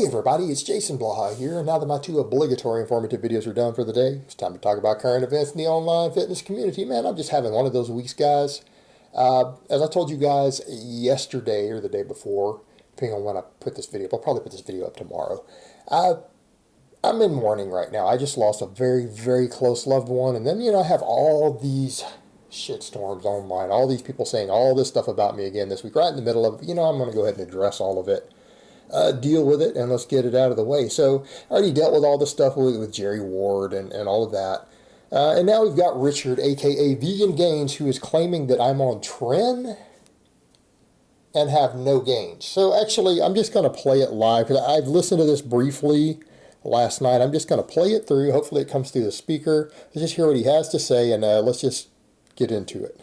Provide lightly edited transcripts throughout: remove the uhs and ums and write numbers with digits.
Hey everybody, it's Jason Blaha here, and now that my two obligatory informative videos are done for the day, it's time to talk about current events in the online fitness community. Man, I'm just having one of those weeks, guys. As I told you guys yesterday or the day before, depending on when I put this video up, I'll probably put this video up tomorrow. I'm in mourning right now. I just lost a very, very close loved one, and then, I have all these shitstorms online, all these people saying all this stuff about me again this week, right in the middle of, I'm going to go ahead and address all of it. Deal with it, and let's get it out of the way. So I already dealt with all the stuff with Jerry Ward and all of that. And now we've got Richard, a.k.a. Vegan Gains, who is claiming that I'm on Tren and have no gains. So actually, I'm just going to play it live, because I've listened to this briefly last night. I'm just going to play it through. Hopefully it comes through the speaker. Let's just hear what he has to say, and let's just get into it.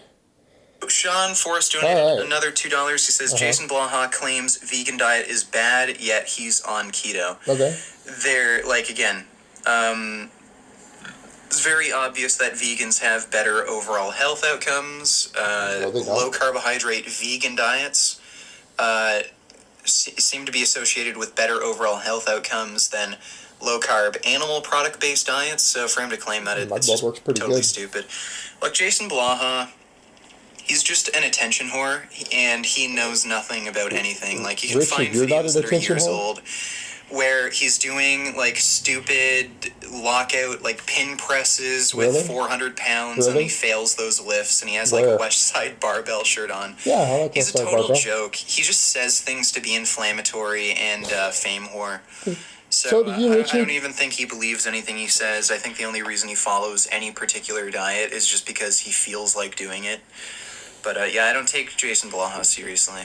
Sean Forrest donated another $2. He says, Jason Blaha claims vegan diet is bad, yet he's on keto. Okay. It's very obvious that vegans have better overall health outcomes. Low carbohydrate vegan diets seem to be associated with better overall health outcomes than low carb animal product based diets. So for him to claim that, it's just totally stupid. Like Jason Blaha, he's just an attention whore, and he knows nothing about anything. Like, you can find videos that are years old where he's doing, stupid lockout, pin presses with 400 pounds, and he fails those lifts, and he has, a West Side barbell shirt on. Yeah, I like He's a total joke. He just says things to be inflammatory and fame whore. So do you, Richard? I don't even think he believes anything he says. I think the only reason he follows any particular diet is just because he feels like doing it. But I don't take Jason Blaha seriously.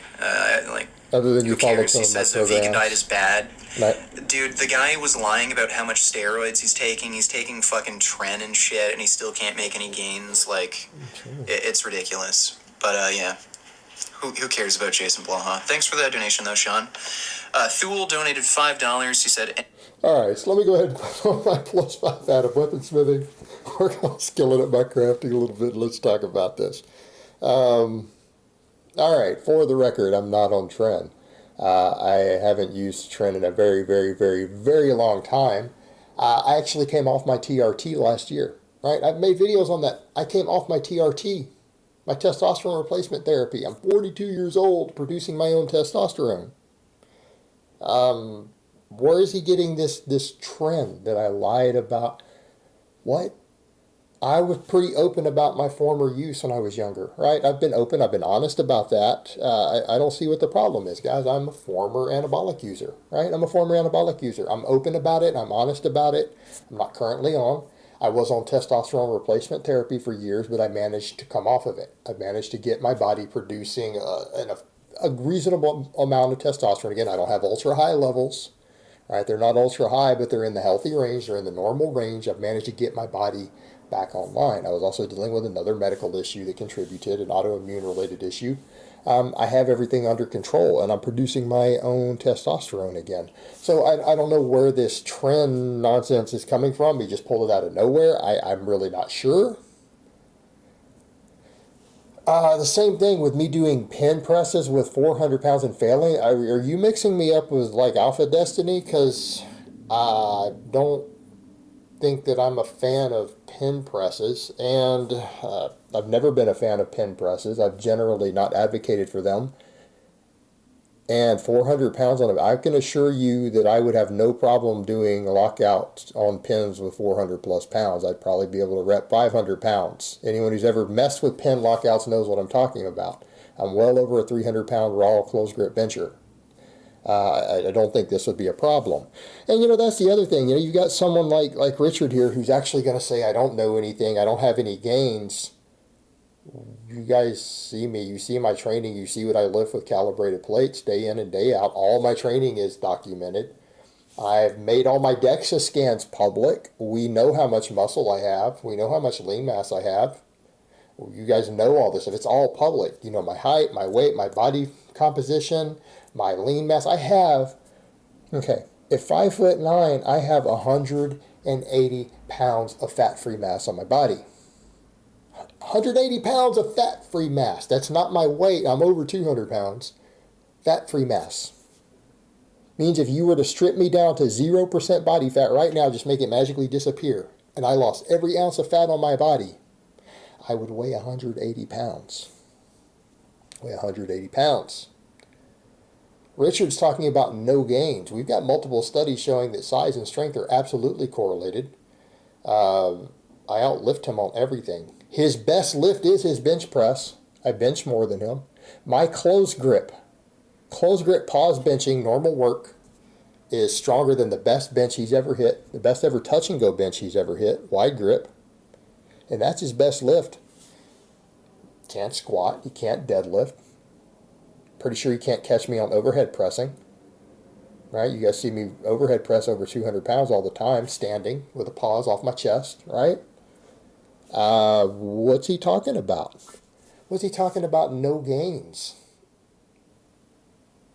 Other than you follow cares? He says the vegan diet is bad. Dude, the guy was lying about how much steroids he's taking. He's taking fucking Tren and shit, and he still can't make any gains. It's ridiculous. But who cares about Jason Blaha? Thanks for that donation, though, Sean. Thule donated $5. He said... All right, so let me go ahead and put on my +5 out of weaponsmithing. We're going to skill it up my crafting a little bit. Let's talk about this. All right, for the record, I'm not on Tren. I haven't used Tren in a very, very, very, very long time. I actually came off my TRT last year, right? I've made videos on that. I came off my TRT, my testosterone replacement therapy. I'm 42 years old, producing my own testosterone. Where is he getting this trend that I lied about? What? I was pretty open about my former use when I was younger, right? I've been open, I've been honest about that. I don't see what the problem is, guys. I'm a former anabolic user, right? I'm a former anabolic user. I'm open about it. I'm honest about it. I'm not currently on. I was on testosterone replacement therapy for years, but I managed to come off of it. I managed to get my body producing a reasonable amount of testosterone. Again, I don't have ultra high levels, right? They're not ultra high, but they're in the healthy range. They're in the normal range. I've managed to get my body back online. I was also dealing with another medical issue that contributed, an autoimmune related issue. I have everything under control, and I'm producing my own testosterone again. So I don't know where this Tren nonsense is coming from. He just pulled it out of nowhere. I'm really not sure. The same thing with me doing pin presses with 400 pounds and failing. Are you mixing me up with Alpha Destiny? Because I don't think that I'm a fan of pin presses, and I've never been a fan of pin presses. I've generally not advocated for them. And 400 pounds on them, I can assure you that I would have no problem doing lockouts on pins with 400 plus pounds. I'd probably be able to rep 500 pounds. Anyone who's ever messed with pin lockouts knows what I'm talking about. I'm well over a 300 pound raw closed grip bencher. I don't think this would be a problem. And, that's the other thing. You've got someone like Richard here who's actually going to say, I don't know anything, I don't have any gains. You guys see me. You see my training. You see what I lift with calibrated plates day in and day out. All my training is documented. I've made all my DEXA scans public. We know how much muscle I have. We know how much lean mass I have. You guys know all this. If it's all public, my height, my weight, my body composition, my lean mass. I have, at 5'9", I have 180 pounds of fat-free mass on my body. 180 pounds of fat-free mass. That's not my weight. I'm over 200 pounds. Fat-free mass. Means if you were to strip me down to 0% body fat right now, just make it magically disappear, and I lost every ounce of fat on my body, I would weigh 180 pounds. Weigh 180 pounds. Richard's talking about no gains. We've got multiple studies showing that size and strength are absolutely correlated. I outlift him on everything. His best lift is his bench press. I bench more than him. My close grip pause benching, normal work, is stronger than the best bench he's ever hit, the best ever touch and go bench he's ever hit, wide grip. And that's his best lift. Can't squat, he can't deadlift. Pretty sure you can't catch me on overhead pressing. Right? You guys see me overhead press over 200 pounds all the time, standing with a pause off my chest, right? What's he talking about? What's he talking about? No gains.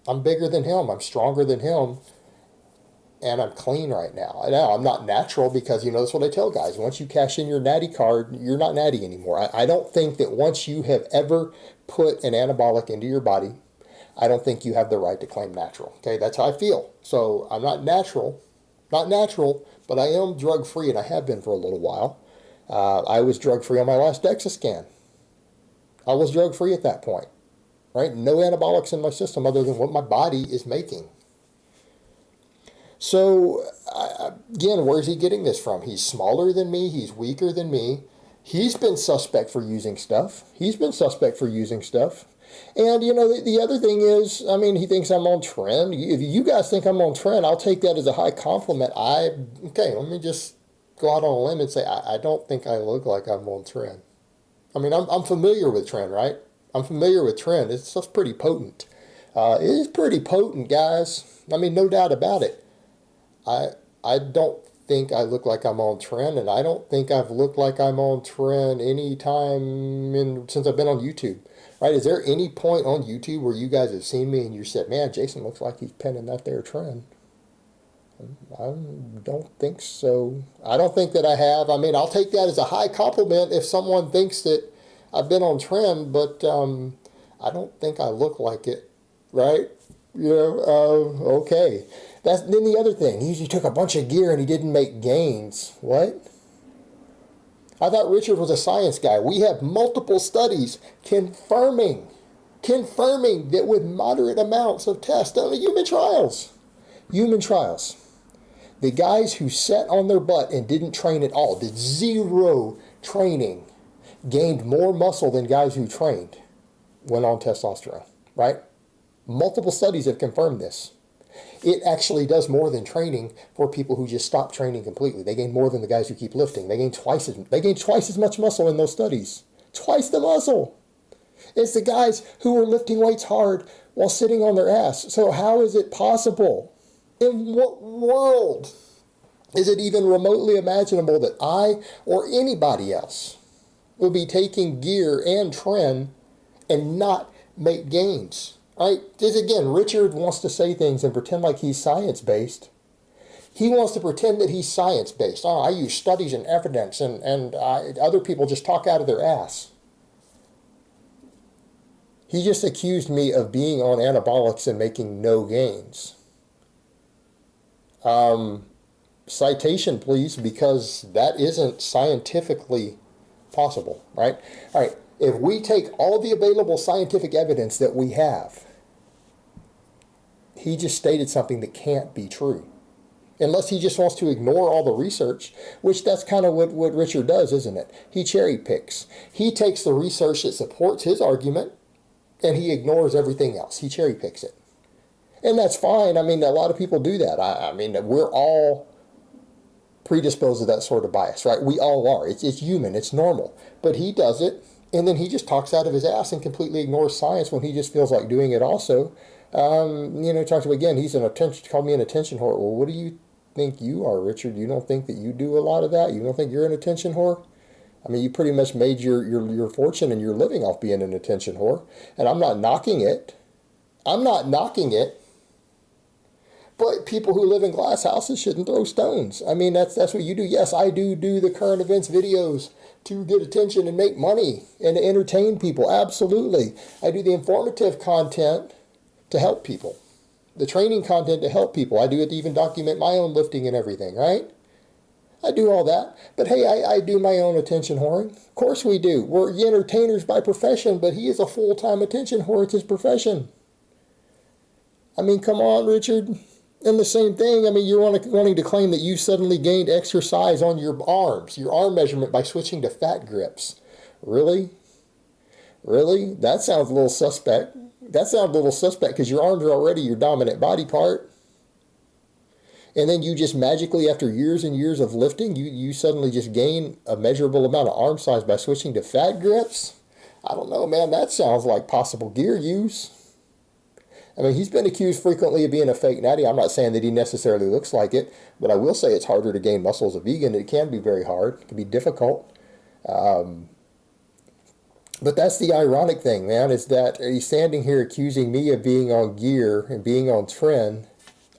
I'm bigger than him. I'm stronger than him. And I'm clean right now. Now, I'm not natural because, that's what I tell guys. Once you cash in your natty card, you're not natty anymore. I don't think that once you have ever put an anabolic into your body, I don't think you have the right to claim natural. Okay, that's how I feel. So I'm not natural, but I am drug-free, and I have been for a little while. I was drug-free on my last DEXA scan. I was drug-free at that point, right? No anabolics in my system other than what my body is making. So, again, where's he getting this from? He's smaller than me. He's weaker than me. He's been suspect for using stuff. And, the other thing is, he thinks I'm on Tren. If you guys think I'm on Tren, I'll take that as a high compliment. Let me just go out on a limb and say, I don't think I look like I'm on Tren. I'm familiar with Tren, right? I'm familiar with Tren. It's just pretty potent. It is pretty potent, guys. No doubt about it. I don't think I look like I'm on Tren, and I don't think I've looked like I'm on Tren any time since I've been on YouTube. Right? Is there any point on YouTube where you guys have seen me and you said, man, Jason looks like he's penning that there Tren? I don't think so. I don't think that I have. I'll take that as a high compliment if someone thinks that I've been on Tren, but I don't think I look like it, right? Okay. Then the other thing, he took a bunch of gear and he didn't make gains. What? I thought Richard was a science guy. We have multiple studies confirming that with moderate amounts of tests, human trials, the guys who sat on their butt and didn't train at all, did zero training, gained more muscle than guys who trained when on testosterone, right? Multiple studies have confirmed this. It actually does more than training for people who just stop training completely. They gain more than the guys who keep lifting. They gain twice as much muscle in those studies. Twice the muscle. It's the guys who are lifting weights hard while sitting on their ass. So how is it possible? In what world is it even remotely imaginable that I or anybody else will be taking gear and Tren and not make gains? Right? Because again, Richard wants to say things and pretend like he's science-based. He wants to pretend that he's science-based. Oh, I use studies and evidence, and other people just talk out of their ass. He just accused me of being on anabolics and making no gains. Citation, please, because that isn't scientifically possible, right? All right, if we take all the available scientific evidence that we have, he just stated something that can't be true. Unless he just wants to ignore all the research, which that's kind of what Richard does, isn't it? He cherry picks. He takes the research that supports his argument, and he ignores everything else. He cherry picks it. And that's fine. A lot of people do that. We're all predisposed to that sort of bias, right? We all are. It's human. It's normal. But he does it, and then he just talks out of his ass and completely ignores science when he just feels like doing it also. Talks about, again, called me an attention whore. Well, what do you think you are, Richard? You don't think that you do a lot of that? You don't think you're an attention whore? You pretty much made your fortune and your living off being an attention whore. And I'm not knocking it. But people who live in glass houses shouldn't throw stones. That's what you do. Yes, I do the current events videos to get attention and make money and to entertain people. Absolutely. I do the informative content to help people, the training content to help people. I do it to even document my own lifting and everything, right? I do all that. But hey, I do my own attention whoring. Of course we do. We're entertainers by profession, but he is a full-time attention whore. It's his profession. I mean, come on, Richard. And the same thing, I mean, you're wanting to claim that you suddenly gained exercise on your arms, your arm measurement by switching to fat grips. Really? Really? That sounds a little suspect. That sounds a little suspect because your arms are already your dominant body part. And then you just magically, after years and years of lifting, you suddenly just gain a measurable amount of arm size by switching to fat grips? I don't know, man. That sounds like possible gear use. I mean, he's been accused frequently of being a fake natty. I'm not saying that he necessarily looks like it, but I will say it's harder to gain muscle as a vegan. It can be very hard. It can be difficult. But that's the ironic thing, man, is that he's standing here accusing me of being on gear and being on Tren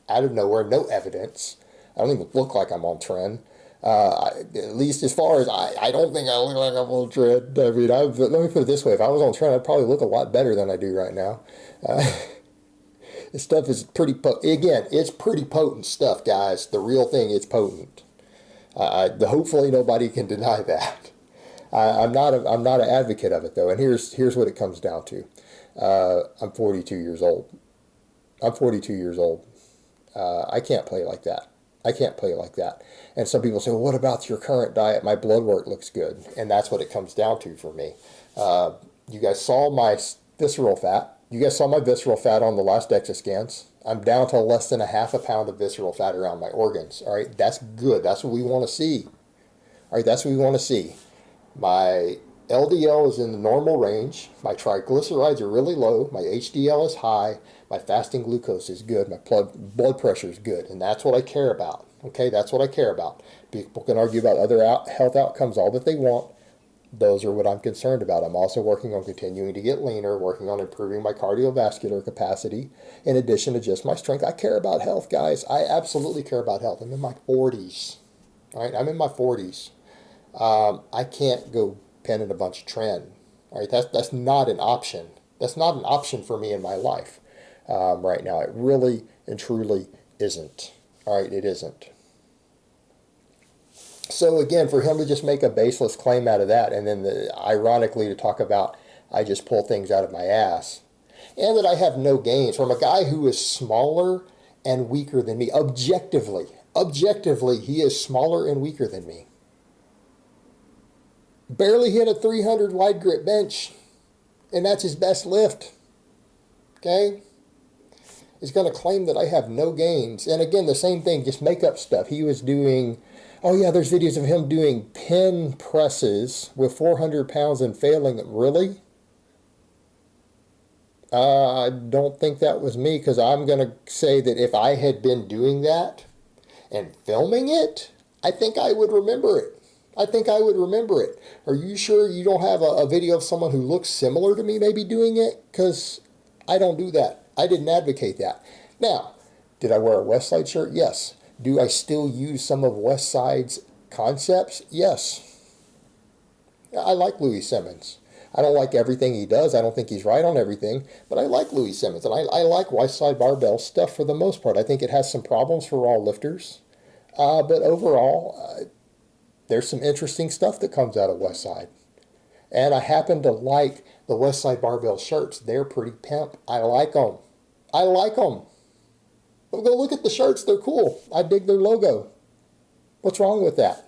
out of nowhere, no evidence. I don't even look like I'm on Tren. At least as far as I don't think I look like I'm on Tren. I mean, let me put it this way. If I was on Tren, I'd probably look a lot better than I do right now. This stuff is pretty again, it's pretty potent stuff, guys. The real thing is potent. Hopefully nobody can deny that. I'm not an advocate of it, though, and here's what it comes down to. I'm 42 years old. I'm 42 years old. I can't play like that. I can't play like that. And some people say, well, what about your current diet? My blood work looks good. And that's what it comes down to for me. You guys saw my visceral fat. You guys saw my visceral fat on the last DEXA scans. I'm down to less than a half a pound of visceral fat around my organs. All right, that's good. That's what we want to see. All right, that's what we want to see. My LDL is in the normal range. My triglycerides are really low. My HDL is high. My fasting glucose is good. My blood pressure is good. And that's what I care about. Okay, that's what I care about. People can argue about other health outcomes all that they want. Those are what I'm concerned about. I'm also working on continuing to get leaner, working on improving my cardiovascular capacity, in addition to just my strength. I care about health, guys. I absolutely care about health. I'm in my 40s. All right, I'm in my 40s. I can't go penning a bunch of Tren. All right, that's not an option. That's not an option for me in my life right now. It really and truly isn't. All right, it isn't. So again, for him to just make a baseless claim out of that, and then ironically to talk about I just pull things out of my ass, and that I have no gains from a guy who is smaller and weaker than me. Objectively, he is smaller and weaker than me. Barely hit a 300 wide grip bench, and that's his best lift. Okay? Is going to claim that I have no gains. And again, the same thing, just make up stuff. He was doing, oh yeah, there's videos of him doing pin presses with 400 pounds and failing. Really? I don't think that was me, because I'm going to say that if I had been doing that and filming it, I think I would remember it. I think I would remember it. Are you sure you don't have a video of someone who looks similar to me maybe doing it? Because I don't do that. I didn't advocate that. Now, did I wear a Westside shirt? Yes. Do I still use some of Westside's concepts? Yes. I like Louis Simmons. I don't like everything he does. I don't think he's right on everything, but I like Louis Simmons, and I like Westside Barbell stuff for the most part. I think it has some problems for all lifters, but overall, there's some interesting stuff that comes out of Westside. And I happen to like the Westside Barbell shirts. They're pretty pimp. I like them. I like them. But go look at the shirts. They're cool. I dig their logo. What's wrong with that?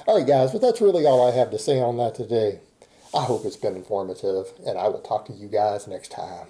All right, guys, but that's really all I have to say on that today. I hope it's been informative, and I will talk to you guys next time.